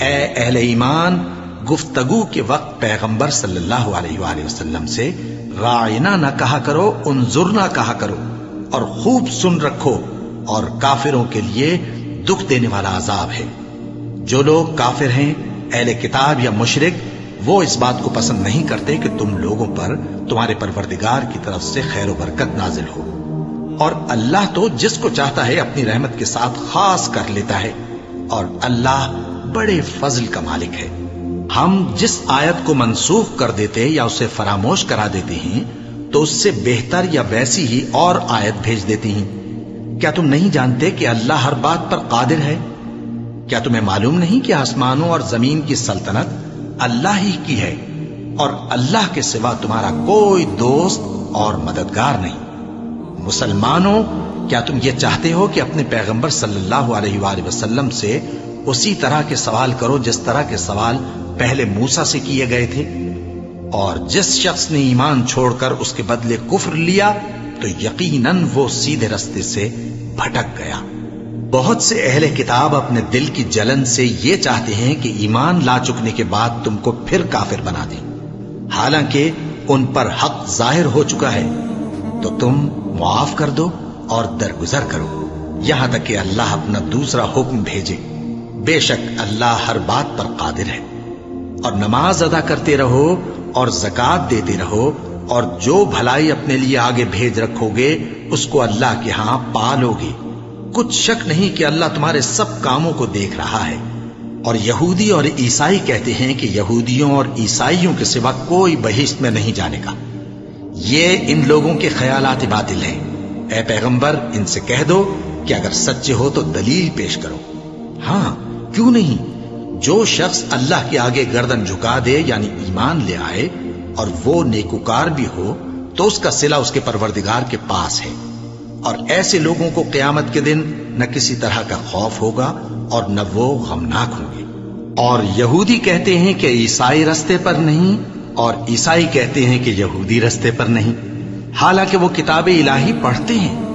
اے اہل ایمان، گفتگو کے وقت پیغمبر صلی اللہ علیہ وآلہ وسلم سے راعنا نہ کہا کرو، انظرنا کہا کرو، اور خوب سن رکھو، اور کافروں کے لیے دکھ دینے والا عذاب ہے۔ جو لوگ کافر ہیں، اہل کتاب یا مشرک، وہ اس بات کو پسند نہیں کرتے کہ تم لوگوں پر تمہارے پروردگار کی طرف سے خیر و برکت نازل ہو، اور اللہ تو جس کو چاہتا ہے اپنی رحمت کے ساتھ خاص کر لیتا ہے، اور اللہ بڑے فضل کا مالک ہے۔ ہم جس آیت کو منسوخ کر دیتے یا اسے فراموش کرا دیتے ہیں تو اس سے بہتر یا ویسی ہی اور آیت بھیج دیتی ہیں۔ کیا تم نہیں جانتے کہ اللہ ہر بات پر قادر ہے؟ کیا تمہیں معلوم نہیں کہ آسمانوں اور زمین کی سلطنت اللہ ہی کی ہے، اور اللہ کے سوا تمہارا کوئی دوست اور مددگار نہیں؟ مسلمانوں، کیا تم یہ چاہتے ہو کہ اپنے پیغمبر صلی اللہ علیہ وآلہ وسلم سے اسی طرح کے سوال کرو جس طرح کے سوال پہلے موسیٰ سے کیے گئے تھے؟ اور جس شخص نے ایمان چھوڑ کر اس کے بدلے کفر لیا تو یقیناً وہ سیدھے رستے سے بھٹک گیا۔ بہت سے اہل کتاب اپنے دل کی جلن سے یہ چاہتے ہیں کہ ایمان لا چکنے کے بعد تم کو پھر کافر بنا دیں، حالانکہ ان پر حق ظاہر ہو چکا ہے۔ تو تم معاف کر دو اور درگزر کرو یہاں تک کہ اللہ اپنا دوسرا حکم بھیجے۔ بے شک اللہ ہر بات پر قادر ہے۔ اور نماز ادا کرتے رہو اور زکوٰۃ دیتے رہو، اور جو بھلائی اپنے لیے آگے بھیج رکھو گے اس کو اللہ کے ہاں پالو گے۔ کچھ شک نہیں کہ اللہ تمہارے سب کاموں کو دیکھ رہا ہے۔ اور یہودی اور عیسائی کہتے ہیں کہ یہودیوں اور عیسائیوں کے سوا کوئی بہشت میں نہیں جانے کا۔ یہ ان لوگوں کے خیالات باطل ہیں۔ اے پیغمبر، ان سے کہہ دو کہ اگر سچے ہو تو دلیل پیش کرو۔ ہاں، کیوں نہیں؟ جو شخص اللہ کے آگے گردن جھکا دے، یعنی ایمان لے آئے، اور وہ نیکوکار بھی ہو، تو اس کا صلہ اس کے پروردگار کے پاس ہے۔ اور ایسے لوگوں کو قیامت کے دن نہ کسی طرح کا خوف ہوگا اور نہ وہ غمناک ہوں گے۔ اور یہودی کہتے ہیں کہ عیسائی رستے پر نہیں، اور عیسائی کہتے ہیں کہ یہودی رستے پر نہیں، حالانکہ وہ کتاب الہی پڑھتے ہیں۔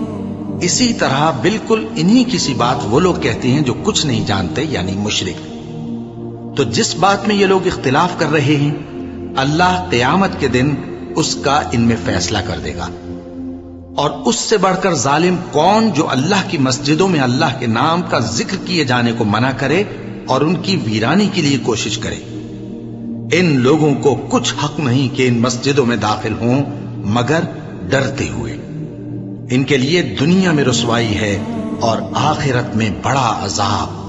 اسی طرح بالکل انہی کسی بات وہ لوگ کہتے ہیں جو کچھ نہیں جانتے، یعنی مشرک۔ تو جس بات میں یہ لوگ اختلاف کر رہے ہیں، اللہ قیامت کے دن اس کا ان میں فیصلہ کر دے گا۔ اور اس سے بڑھ کر ظالم کون جو اللہ کی مسجدوں میں اللہ کے نام کا ذکر کیے جانے کو منع کرے اور ان کی ویرانی کے لیے کوشش کرے؟ ان لوگوں کو کچھ حق نہیں کہ ان مسجدوں میں داخل ہوں مگر ڈرتے ہوئے۔ ان کے لیے دنیا میں رسوائی ہے اور آخرت میں بڑا عذاب۔